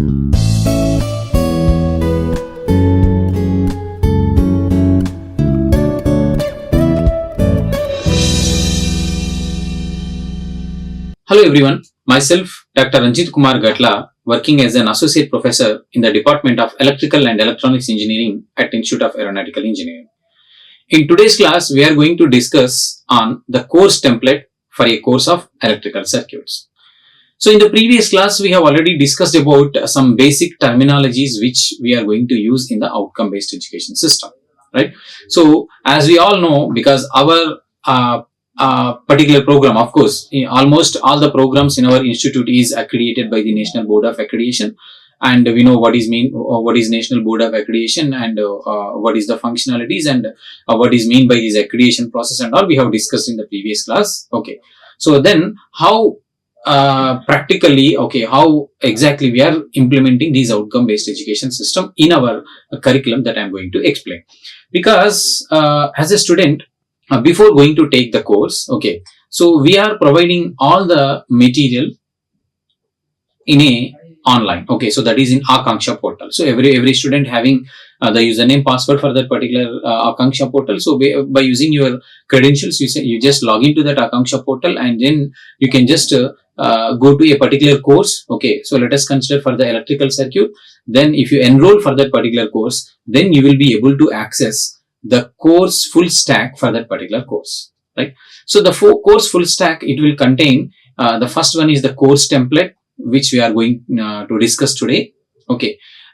Hello everyone, myself Dr. Ranjith Kumar Gatla, working as an Associate Professor in the Department of Electrical and Electronics Engineering at Institute of Aeronautical Engineering. In today's class, we are going to discuss on the course template for a course of electrical circuits. So in the previous class, we have already discussed about some basic terminologies which we are going to use in the outcome-based education system, right? So as we all know, because our particular program, of course, almost all the programs in our institute is accredited by the National Board of Accreditation, and we know what is National Board of Accreditation and what is the functionalities and what is mean by this accreditation process and all we have discussed in the previous class. Okay, so then how practically, how exactly we are implementing these outcome-based education system in our curriculum that I am going to explain. Because as a student, before going to take the course, so we are providing all the material in a online, so that is in Akanksha portal. So every student having the username password for that particular Akanksha portal. So by using your credentials, you just log into that Akanksha portal and then you can just go to a particular course. So let us consider for the electrical circuit. Then if you enroll for that particular course, then you will be able to access the course full stack for that particular course, right? So the course full stack, it will contain the first one is the course template, which we are going to discuss today.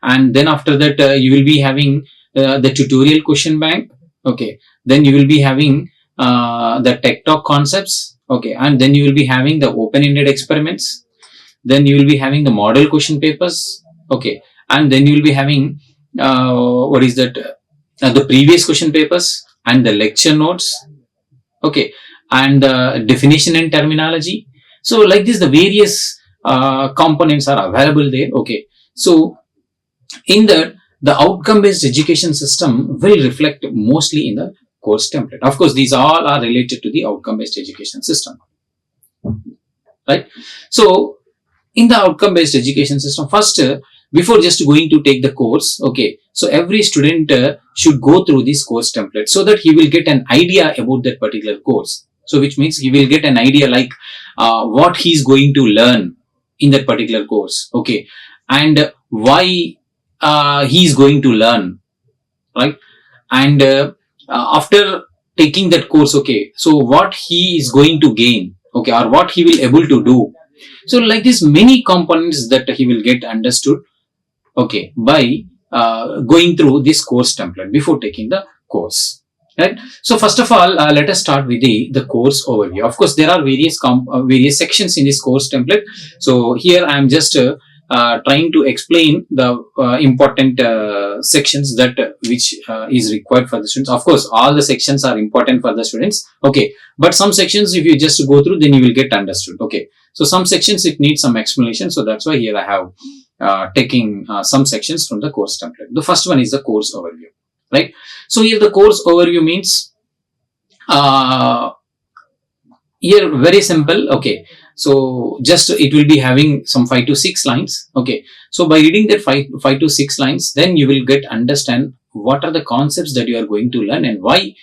And then after that you will be having the tutorial question bank. Then you will be having the tech talk concepts. And then you will be having the open-ended experiments. Then you will be having the model question papers. And then you will be having the previous question papers and the lecture notes, and the definition and terminology. So like this, the various components are available there. So in that, the outcome-based education system will reflect mostly in the course template. Of course, these all are related to the outcome-based education system, right? So in the outcome-based education system, first, before just going to take the course, so every student should go through this course template so that he will get an idea about that particular course. So which means he will get an idea like what he is going to learn in that particular course, and why he is going to learn, right? And after taking that course, so what he is going to gain, or what he will able to do. So like this, many components that he will get understood, by going through this course template before taking the course, right? So first of all, let us start with the course overview. Of course, there are various sections in this course template. So here I am just trying to explain the important sections that which is required for the students. Of course, all the sections are important for the students, but some sections, if you just go through, then you will get understood. So some sections it needs some explanation. So that's why here I have taking some sections from the course template. The first one is the course overview, right? So here the course overview means here very simple. So just it will be having some 5 to 6 lines. So by reading that 5 to 6 lines, then you will get understand what are the concepts that you are going to learn and why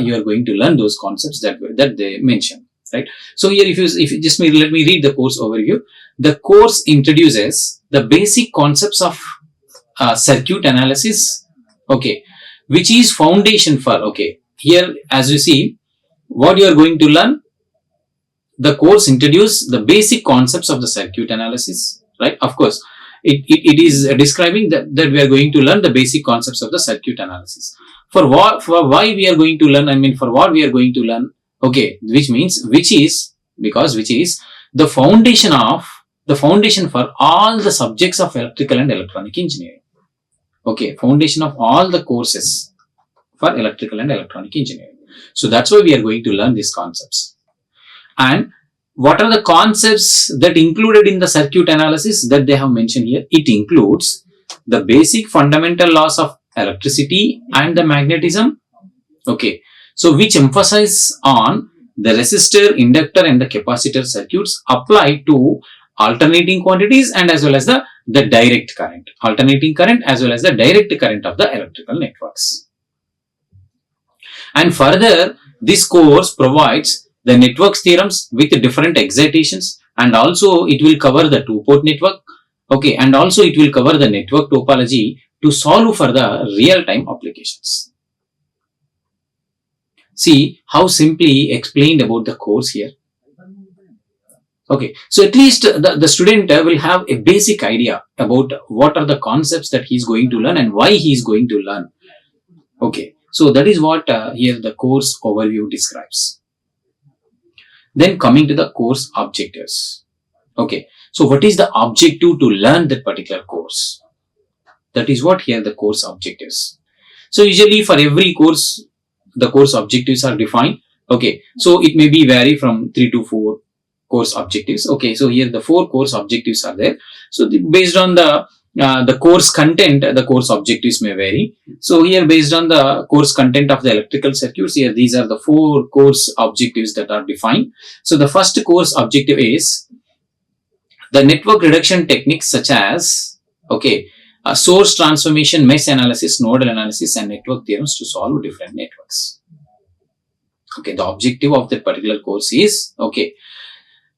you are going to learn those concepts that they mention, right? So here if you just let me read the course overview. The course introduces the basic concepts of circuit analysis, which is foundation for, here as you see what you are going to learn. The course introduces the basic concepts of the circuit analysis, right? Of course, it is describing that we are going to learn the basic concepts of the circuit analysis. For why we are going to learn, for what we are going to learn, which is the foundation for all the subjects of electrical and electronic engineering. Foundation of all the courses for electrical and electronic engineering. So that's why we are going to learn these concepts. And what are the concepts that included in the circuit analysis that they have mentioned here? It includes the basic fundamental laws of electricity and the magnetism. So which emphasize on the resistor, inductor and the capacitor circuits applied to alternating quantities and as well as the the direct current, alternating current as well as the direct current of the electrical networks. And further, this course provides the networks theorems with different excitations, and also it will cover the two-port network, okay, and also it will cover the network topology to solve for the real-time applications. See how simply explained about the course here. Okay, so at least the student will have a basic idea about what are the concepts that he is going to learn and why he is going to learn. Okay, so that is what here the course overview describes. Then coming to the course objectives. Okay, so what is the objective to learn that particular course? That is what here the course objectives. So usually for every course, the course objectives are defined. Okay, so it may be vary from 3 to 4 course objectives. Okay, so here the 4 course objectives are there. So based on the course content, the course objectives may vary. So here based on the course content of the electrical circuits, here these are the 4 course objectives that are defined. So the first course objective is the network reduction techniques such as, okay, source transformation, mesh analysis, nodal analysis and network theorems to solve different networks. Okay, the objective of that particular course is, okay,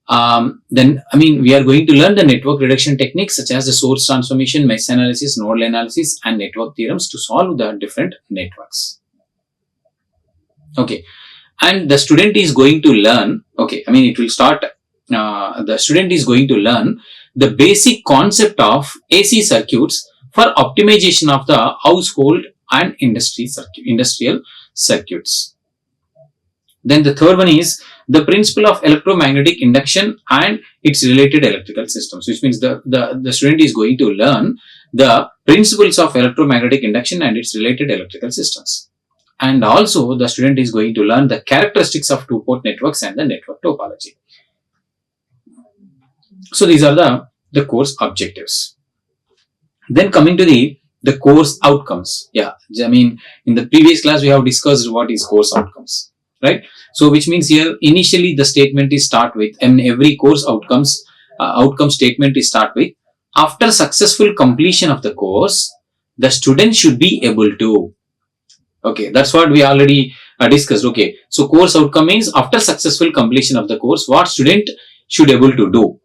then we are going to learn the network reduction techniques such as the source transformation, mesh analysis, nodal analysis and network theorems to solve the different networks. Okay, and the student is going to learn, okay, it will start, the student is going to learn the basic concept of AC circuits for optimization of the household and industrial circuits. Then the third one is the principle of electromagnetic induction and its related electrical systems, which means the student is going to learn the principles of electromagnetic induction and its related electrical systems. And also the student is going to learn the characteristics of two-port networks and the network topology. So these are the course objectives. Then coming to the course outcomes. Yeah, in the previous class we have discussed what is course outcomes, right? So which means here initially the statement is start with, every course outcome statement is start with, after successful completion of the course, the student should be able to. Okay, that's what we already discussed. Okay, so course outcome means after successful completion of the course, what student should able to do.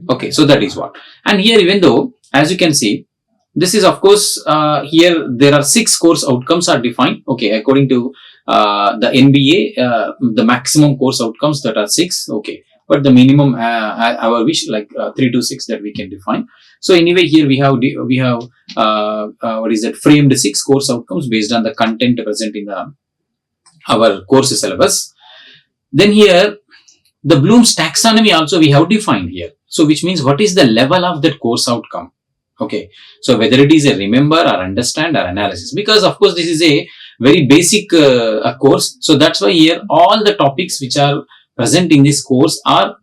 Okay, so that is what. And here even though, as you can see, this is of course, here there are 6 course outcomes are defined. Okay, according to the NBA, the maximum course outcomes that are 6. Okay, but the minimum, our wish like 3 to 6 that we can define. So anyway, here we have what is that, framed 6 course outcomes based on the content present in our course syllabus. Then here the Bloom's taxonomy also we have defined here. So which means what is the level of that course outcome. Okay, so whether it is a remember or understand or analysis, because of course this is a very basic course. So that's why here all the topics which are present in this course are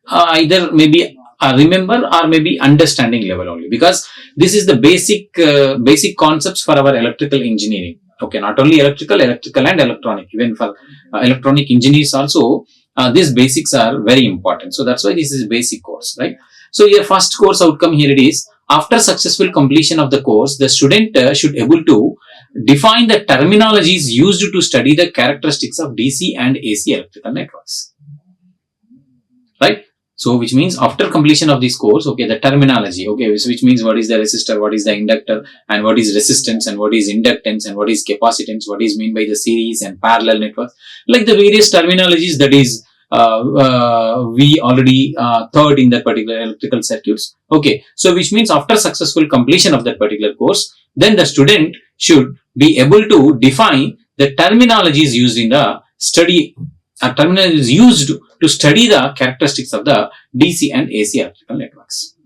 either maybe remember or maybe understanding level only, because this is the basic concepts for our electrical engineering. Okay, not only electrical and electronic, even for electronic engineers also these basics are very important. So that's why this is a basic course, right? So your first course outcome here it is, after successful completion of the course, the student should able to define the terminologies used to study the characteristics of DC and AC electrical networks, right? So which means after completion of this course, okay, the terminology, okay, so which means what is the resistor, what is the inductor, and what is resistance, and what is inductance, and what is capacitance, what is mean by the series and parallel networks, like the various terminologies that is we already taught in that particular electrical circuits. Okay, so which means after successful completion of that particular course, then the student should be able to define the terminologies used in the study, terminologies used to study the characteristics of the DC and AC electrical networks.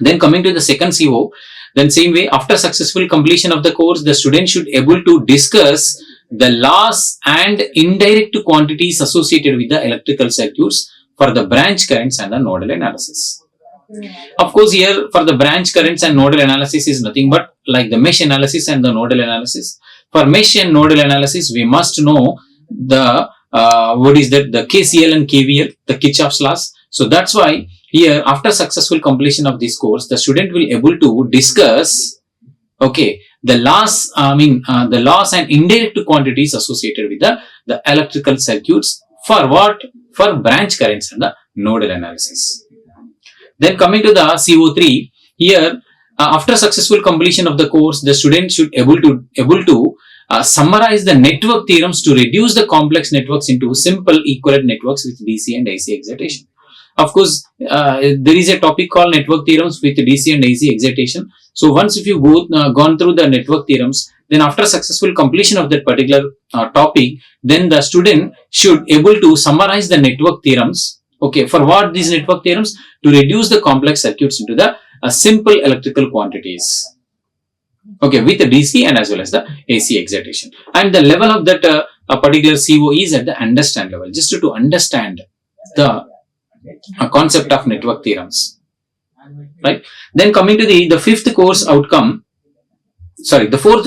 Then coming to the second CO, then same way, after successful completion of the course, the student should able to discuss the laws and indirect quantities associated with the electrical circuits for the branch currents and the nodal analysis. Of course, here for the branch currents and nodal analysis is nothing but like the mesh analysis and the nodal analysis. For mesh and nodal analysis, we must know the what is that, the KCL and KVL, the Kirchhoff's laws. So that's why here after successful completion of this course, the student will able to discuss, okay, the laws, the laws and indirect quantities associated with the electrical circuits for what? For branch currents and the nodal analysis. Then coming to the CO3, here after successful completion of the course, the student should able to summarize the network theorems to reduce the complex networks into simple equivalent networks with DC and AC excitation. Of course, there is a topic called network theorems with DC and AC excitation. So once if you gone through the network theorems, then after successful completion of that particular topic, then the student should able to summarize the network theorems. Okay, for what these network theorems? To reduce the complex circuits into the simple electrical quantities. Okay, with the DC and as well as the AC excitation. And the level of that particular CO is at the understand level, just to understand the concept of network theorems. Right. Then coming to the fourth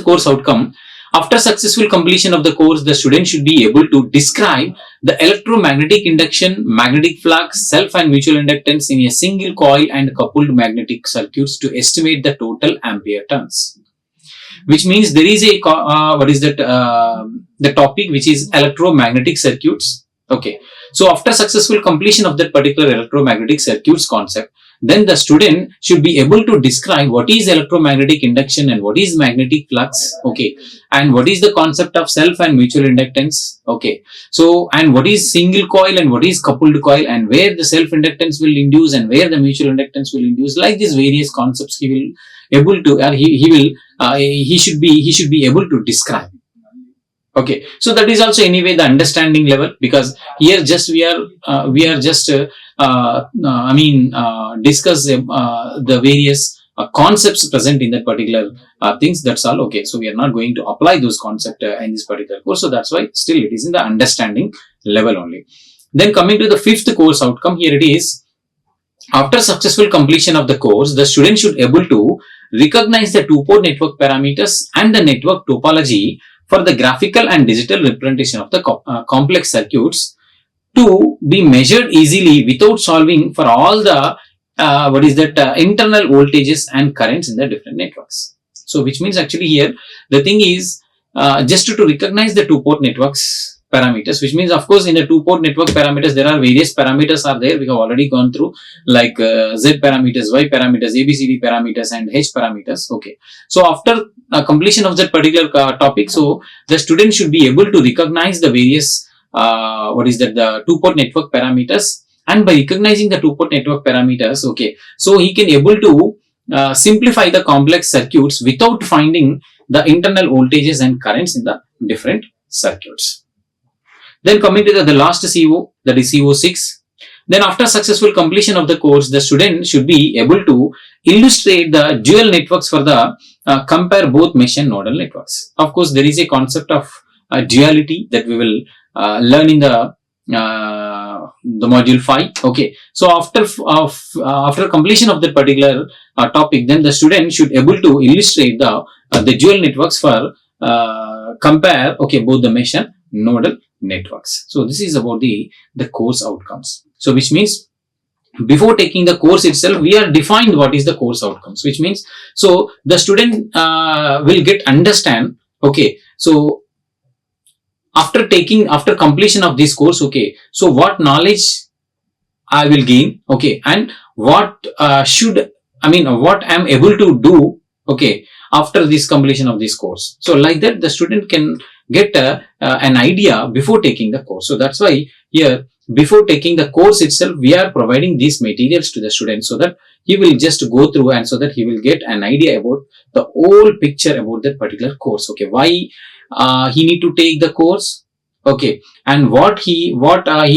course outcome. After successful completion of the course, the student should be able to describe the electromagnetic induction, magnetic flux, self and mutual inductance in a single coil and coupled magnetic circuits to estimate the total ampere turns. Which means there is a the topic which is electromagnetic circuits. Okay, so after successful completion of that particular electromagnetic circuits concept, then the student should be able to describe what is electromagnetic induction and what is magnetic flux, okay, and what is the concept of self and mutual inductance, okay, so and what is single coil and what is coupled coil and where the self inductance will induce and where the mutual inductance will induce, like these various concepts he will able to he should be able to describe. Okay, so that is also anyway the understanding level, because here just we are just discuss the various concepts present in that particular things. That's all. Okay, so we are not going to apply those concepts in this particular course. So that's why still it is in the understanding level only. Then coming to the fifth course outcome, here it is. After successful completion of the course, the student should able to recognize the two-port network parameters and the network topology for the graphical and digital representation of the complex circuits to be measured easily without solving for all the internal voltages and currents in the different networks. So which means actually here the thing is just to recognize the two-port networks parameters, which means of course in the two-port network parameters there are various parameters are there. We have already gone through like Z parameters, Y parameters, ABCD parameters and H parameters. Okay, so after completion of that particular topic, so the student should be able to recognize the various the two-port network parameters, and by recognizing the two-port network parameters, okay, so he can able to simplify the complex circuits without finding the internal voltages and currents in the different circuits. Then coming to the last CO, that is CO6. Then after successful completion of the course, the student should be able to illustrate the dual networks for the compare both mesh and nodal networks. Of course, there is a concept of duality that we will learn in the module 5. Okay, so after completion of that particular topic, then the student should able to illustrate the dual networks for compare both the mesh and nodal networks. So this is about the course outcomes. So which means before taking the course itself, we are defined what is the course outcomes, which means so the student will get understand. Okay, so after completion of this course, okay, so what knowledge I will gain, okay, and what what I am able to do, okay, after this completion of this course. So like that the student can get an idea before taking the course. So that's why here before taking the course itself, we are providing these materials to the student so that he will just go through and so that he will get an idea about the whole picture about that particular course. Okay, why he need to take the course, okay, and what he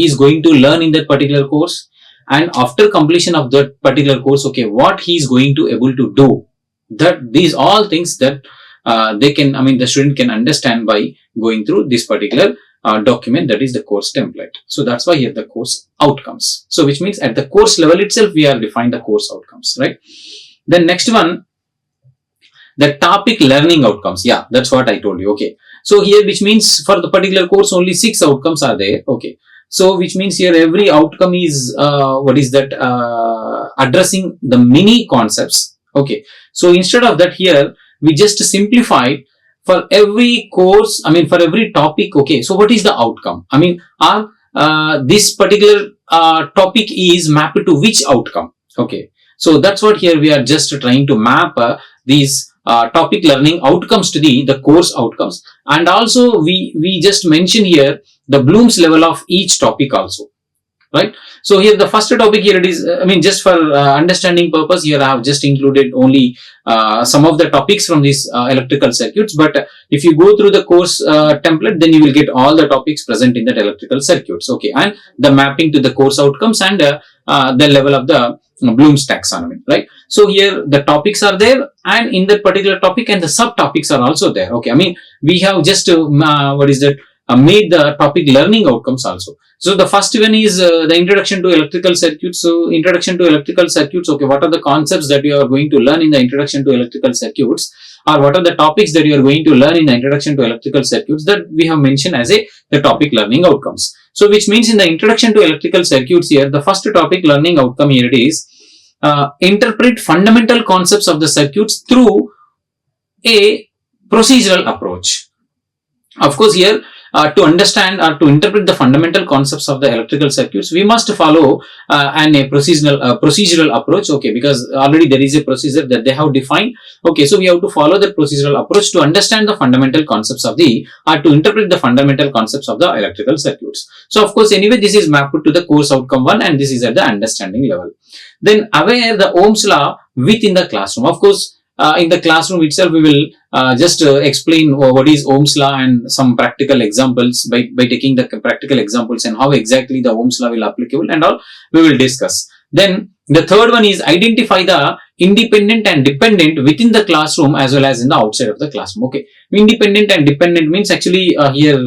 is going to learn in that particular course, and after completion of that particular course, okay, what he is going to able to do. That these all things that the student can understand by going through this particular document, that is the course template. So that's why here the course outcomes. So which means at the course level itself, we are defined the course outcomes, right? Then next one, the topic learning outcomes. Yeah, that's what I told you. Okay. So here, which means for the particular course, only 6 outcomes are there. Okay. So which means here every outcome is addressing the mini concepts. Okay, so instead of that, here we just simplify for every course, for every topic. Okay, so what is the outcome? This particular topic is mapped to which outcome? Okay, so that's what here we are just trying to map these topic learning outcomes to the course outcomes. And also we just mention here the Bloom's level of each topic also, right? So here the first topic here, it is just for understanding purpose, here I have just included only some of the topics from these electrical circuits, but if you go through the course template, then you will get all the topics present in that electrical circuits. Okay, and the mapping to the course outcomes and the level of the Bloom's taxonomy, right? So here the topics are there, and in that particular topic, and the subtopics are also there. Okay, we have just made the topic learning outcomes also. So the first one is the introduction to electrical circuits. So introduction to electrical circuits. Okay, what are the concepts that you are going to learn in the introduction to electrical circuits, or what are the topics that you are going to learn in the introduction to electrical circuits, that we have mentioned as the topic learning outcomes. So which means in the introduction to electrical circuits, here the first topic learning outcome here it is interpret fundamental concepts of the circuits through a procedural approach. Of course, here to understand or to interpret the fundamental concepts of the electrical circuits, we must follow a procedural approach. Okay, because already there is a procedure that they have defined. Okay, so we have to follow the procedural approach to understand the fundamental concepts of to interpret the fundamental concepts of the electrical circuits. So of course, anyway, this is mapped to the course outcome 1, and this is at the understanding level. Then aware the Ohm's law within the classroom. Of course, in the classroom itself, we will just explain what is Ohm's law and some practical examples by taking the practical examples and how exactly the Ohm's law will applicable and all we will discuss. Then the third one is identify the independent and dependent within the classroom as well as in the outside of the classroom. Okay, independent and dependent means actually here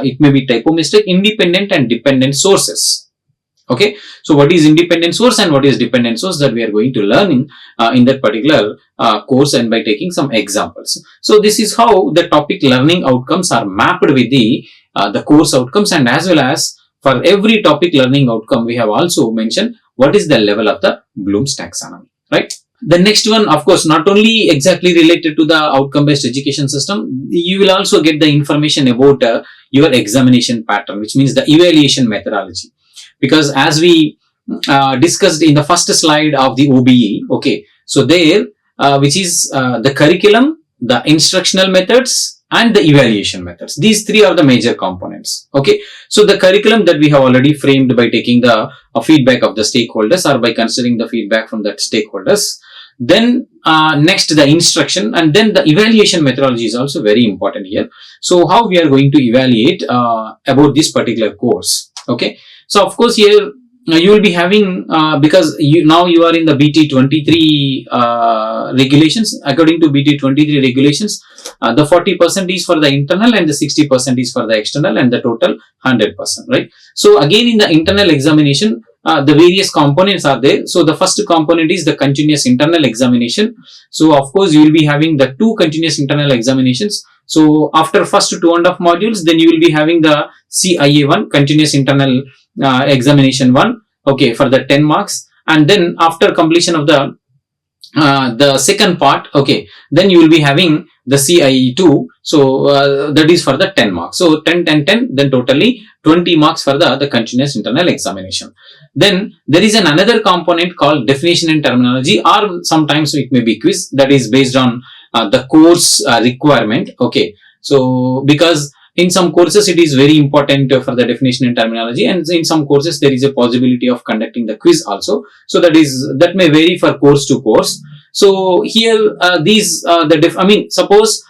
it may be typo mistake. Independent and dependent sources. Okay, so what is independent source and what is dependent source, that we are going to learn in that particular course, and by taking some examples. So this is how the topic learning outcomes are mapped with the course outcomes, and as well as for every topic learning outcome, we have also mentioned what is the level of the Bloom's taxonomy, right? The next one, of course, not only exactly related to the outcome-based education system, you will also get the information about your examination pattern, which means the evaluation methodology. Because as we discussed in the first slide of the OBE, okay, so there, which is the curriculum, the instructional methods, and the evaluation methods. These three are the major components. Okay, so the curriculum that we have already framed by taking the feedback of the stakeholders, or by considering the feedback from the stakeholders. Then next the instruction, and then the evaluation methodology is also very important here. So how we are going to evaluate about this particular course. Okay, so of course here you will be having because now you are in the BT23 regulations. According to BT23 regulations, the 40% is for the internal and the 60% is for the external, and the total 100%, right? So again, in the internal examination, the various components are there. So the first component is the continuous internal examination. So of course you will be having the 2 continuous internal examinations. So after first 2.5 modules, then you will be having the CIA1 continuous internal examination 1, okay, for the 10 marks, and then after completion of the second part, okay, then you will be having the CIE2, so that is for the 10 marks. So 10, 10, 10, then totally 20 marks for the continuous internal examination. Then there is another component called definition and terminology, or sometimes it may be quiz, that is based on the course requirement. Okay, so because in some courses it is very important for the definition and terminology, and in some courses there is a possibility of conducting the quiz also. So that may vary for course to course. So here suppose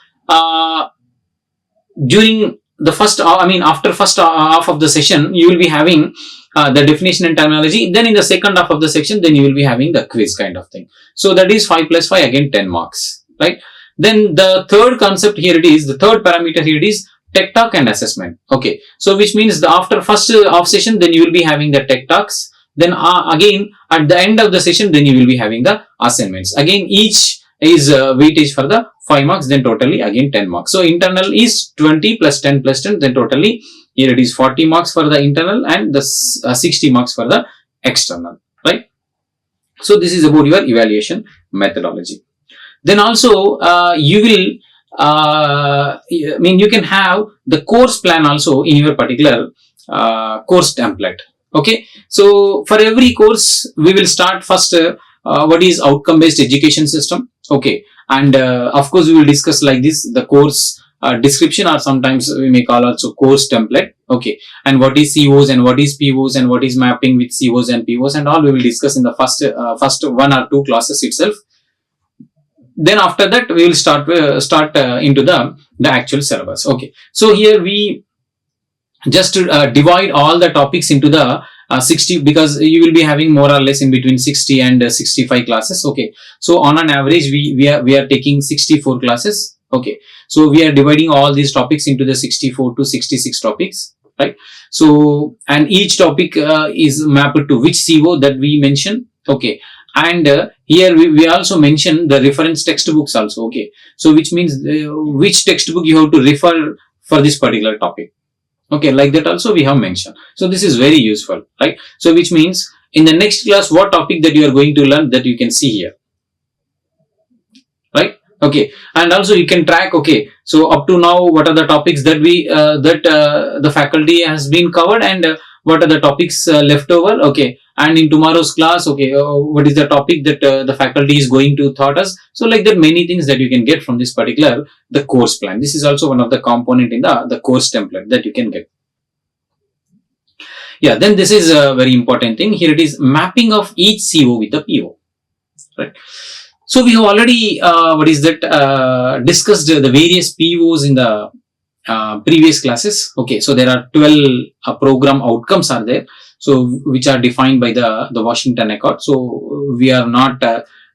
during the first after first half of the session you will be having the definition and terminology, then in the second half of the section then you will be having the quiz kind of thing. So that is 5 plus 5, again 10 marks, right? Then the third concept here it is, the third parameter here it is tech talk and assessment. Okay, so which means after first off session, then you will be having the tech talks. Then again at the end of the session, then you will be having the assignments. Again, each is weightage for the 5 marks, then totally again 10 marks. So internal is 20 plus 10 plus 10, then totally Here it is 40 marks for the internal and the 60 marks for the external, right? So this is about your evaluation methodology. Then also you will you can have the course plan also in your particular course template. Okay, so for every course we will start first what is outcome based education system. Okay, and of course we will discuss like this the course description, or sometimes we may call also course template. Okay, and what is COs and what is POs and what is mapping with COs and POs and all we will discuss in the first 1 or 2 classes itself. Then after that we will start into the actual syllabus. Okay, so here we just divide all the topics into the 60, because you will be having more or less in between 60 and 65 classes. Okay, so on an average we are taking 64 classes. Okay, so we are dividing all these topics into the 64 to 66 topics, right? So and each topic is mapped to which CO that we mention. Okay, and here we also mention the reference textbooks also. Okay, so which means which textbook you have to refer for this particular topic. Okay, like that also we have mentioned. So this is very useful, right? So which means in the next class what topic that you are going to learn, that you can see here, right? Okay, and also you can track. Okay, so up to now what are the topics that we the faculty has been covered, and what are the topics left over. Okay, and in tomorrow's class, okay, what is the topic that the faculty is going to taught us. So like that many things that you can get from this particular the course plan. This is also one of the component in the course template that you can get. Yeah, then this is a very important thing. Here it is mapping of each CO with the PO, right? So we have already discussed the various POs in the previous classes. Okay, so there are 12 program outcomes are there, so which are defined by the Washington Accord. So we are not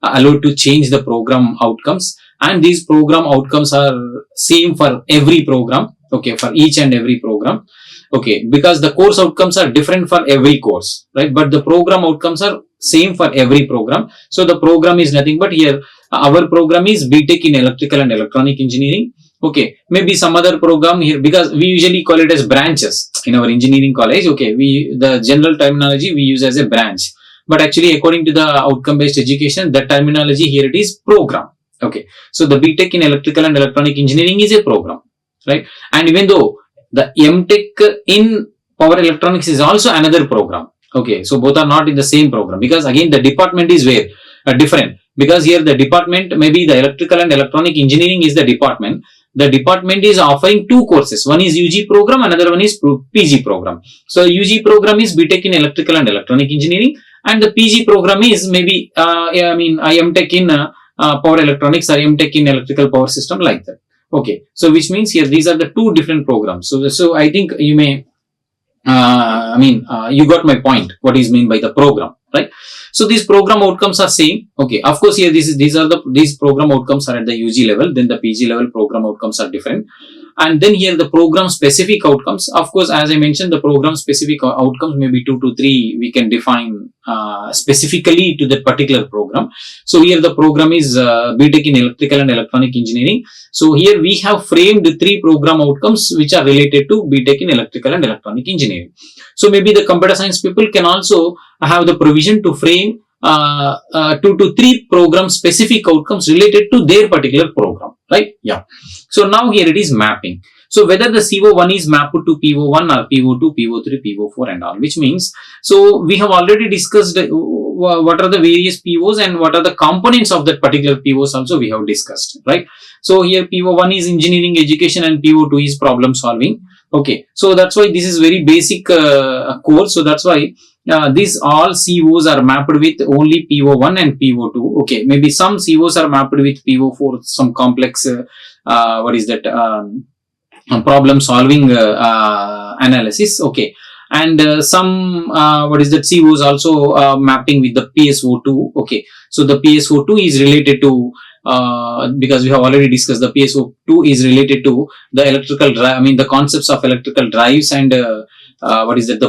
allowed to change the program outcomes, and these program outcomes are same for every program. Okay, for each and every program. Okay, because the course outcomes are different for every course, right? But the program outcomes are same for every program. So the program is nothing but here our program is BTech in electrical and electronic engineering. Okay, maybe some other program here, because we usually call it as branches in our engineering college. Okay, the general terminology we use as a branch, but actually according to the outcome based education, that terminology here it is program. Okay, so the BTech in electrical and electronic engineering is a program, right? And even though the MTech in power electronics is also another program. Okay, so both are not in the same program, because again the department is where different, because here the department, maybe the electrical and electronic engineering is the department. The department is offering 2 courses. One is UG program, another one is PG program. So UG program is BTech in electrical and electronic engineering, and the PG program is maybe MTech in power electronics, or MTech in electrical power system, like that. Okay, so which means here these are the 2 different programs. So I think you may you got my point, what is mean by the program, right? So these program outcomes are same. Okay, of course here these program outcomes are at the UG level, then the PG level program outcomes are different. And then here the program specific outcomes, of course, as I mentioned, the program specific outcomes maybe 2 to 3 we can define specifically to that particular program. So here the program is BTech in electrical and electronic engineering. So here we have framed 3 program outcomes which are related to BTech in electrical and electronic engineering. So maybe the computer science people can also have the provision to frame 2 to 3 program specific outcomes related to their particular program, right? Yeah. So now here it is mapping. So whether the CO1 is mapped to PO1 or PO2, PO3, PO4 and all, which means, so we have already discussed what are the various POs and what are the components of that particular POs also we have discussed, right? So here PO1 is engineering education and PO2 is problem solving. Okay, so that's why this is very basic course. So that's why these all COs are mapped with only PO1 and PO2. Okay, maybe some COs are mapped with PO4, some complex problem solving analysis. Okay, and some COs also mapping with the PSO2. Okay, so the PSO2 is related to because we have already discussed, the PSO2 is related to the electrical drive, the concepts of electrical drives and the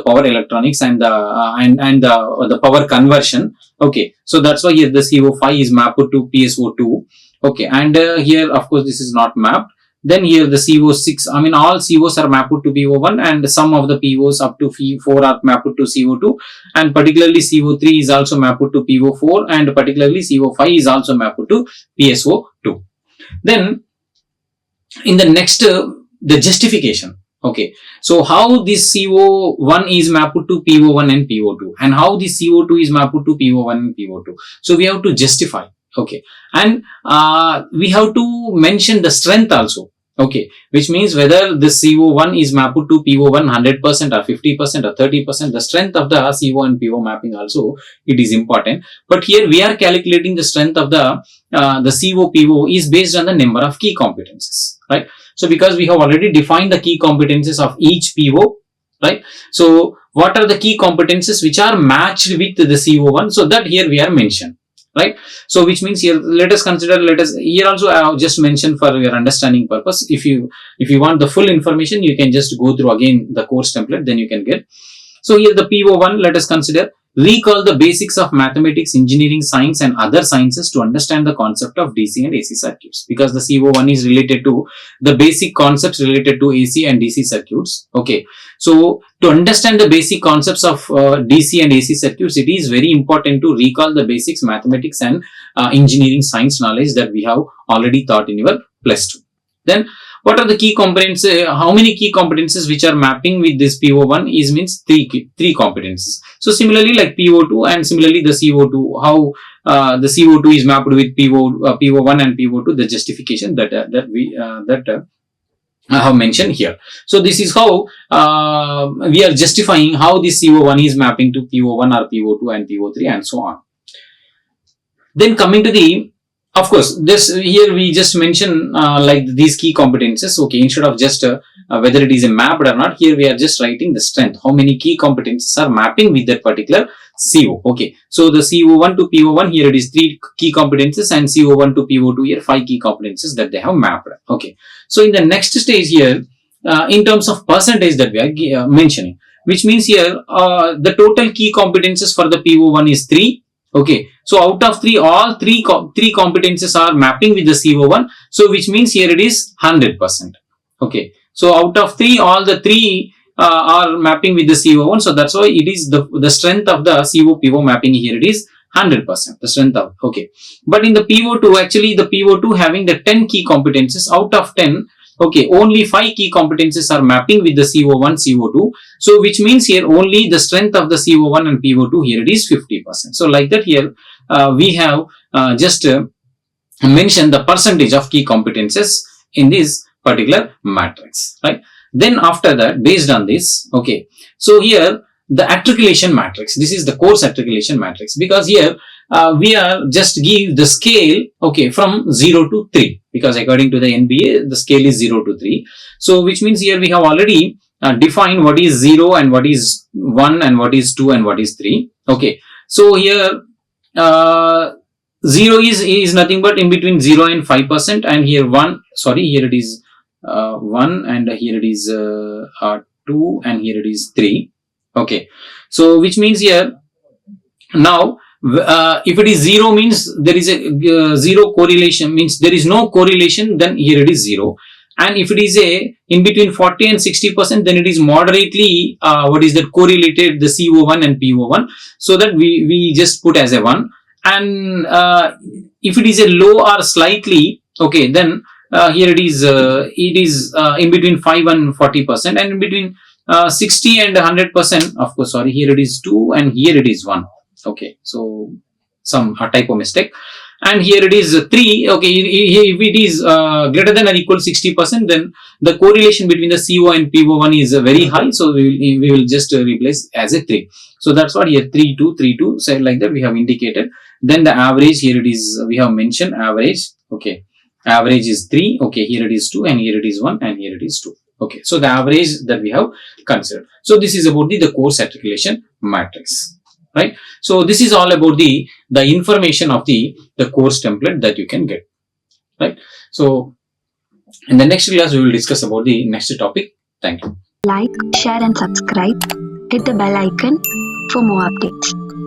power electronics and the power conversion. Okay, so that's why here the CO5 is mapped to PSO2. Okay, and here of course this is not mapped. Then here the CO6, I mean all COs are mapped to PO1 and some of the POs up to 4 are mapped to CO2, and particularly CO3 is also mapped to PO4 and particularly CO5 is also mapped to PSO2. Then in the next, the justification. Okay, so how this CO1 is mapped to PO1 and PO2 and how this CO2 is mapped to PO1 and PO2. So we have to justify. Okay, and we have to mention the strength also. Okay, which means whether the CO1 is mapped to PO1 100% or 50% or 30%, the strength of the CO and PO mapping also, it is important. But here we are calculating the strength of the CO PO is based on the number of key competences, right? So because we have already defined the key competences of each PO, right? So what are the key competences which are matched with the CO1? So that here we are mentioned, right? So which means here let us here also I have just mentioned for your understanding purpose. If you want the full information, you can just go through again the course template, then you can get. So here the PO1, let us consider: recall the basics of mathematics, engineering, science and other sciences to understand the concept of DC and AC circuits, because the CO1 is related to the basic concepts related to AC and DC circuits. Okay, so to understand the basic concepts of DC and AC circuits, it is very important to recall the basics mathematics and engineering science knowledge that we have already taught in your +2. Then what are the key components? How many key competences which are mapping with this PO1 is means three competences. So similarly like PO2 and similarly the CO2, how the CO2 is mapped with PO1 and PO2, the justification that I have mentioned here. So this is how we are justifying how this CO1 is mapping to PO1 or PO2 and PO3 and so on. Then coming to the, of course, this here we just mention like these key competences. Okay, instead of just whether it is a mapped or not, here we are just writing the strength. How many key competences are mapping with that particular CO? Okay, so the CO1 to PO1 here it is 3 key competences and CO1 to PO2 here 5 key competences that they have mapped. Okay, so in the next stage here, in terms of percentage that we are mentioning, which means here the total key competences for the PO1 is 3. Okay, so out of 3, all 3 competences are mapping with the CO1. So which means here it is 100%. Okay, so out of 3, all the 3 are mapping with the CO1. So that's why it is the strength of the CO PO mapping here it is 100%. The strength of, okay. But in the PO2, actually the PO2 having the 10 key competences, out of 10, okay, only 5 key competences are mapping with the CO1, CO2. So which means here only the strength of the CO1 and PO2 here it is 50%. So like that here we have just mentioned the percentage of key competences in this particular matrix, right? Then after that, based on this, okay, so here the articulation matrix, this is the course articulation matrix, because here we are just give the scale, okay, from 0 to 3, because according to the NBA the scale is 0 to 3. So which means here we have already defined what is 0 and what is 1 and what is 2 and what is 3. Okay, so here 0 is nothing but in between 0 and 5%, and here 1, sorry, here it is 1 and here it is 2 and here it is 3. Okay, so which means here now if it is 0 means there is a 0 correlation, means there is no correlation, then here it is 0. And if it is a in between 40 and 60%, then it is moderately what is that correlated the CO1 and PO1, so that we just put as a 1. And if it is a low or slightly, okay, then here it is in between 5 and 40%, and in between 60 and 100%, of course, sorry, here it is 2 and here it is 1. Okay, so some typo mistake, and here it is 3. Okay, if it is greater than or equal 60%, then the correlation between the CO and PO1 is very high, so we will just replace as a 3. So that's what here 3 2 3 2, so like that we have indicated. Then the average, here it is, we have mentioned average. Okay, average is 3. Okay, here it is 2 and here it is 1 and here it is 2. Okay, so the average that we have considered. So this is about the course articulation matrix, right? So this is all about the information of the course template that you can get, right? So in the next class we will discuss about the next topic. Thank you. Like, share and subscribe. Hit the bell icon for more updates.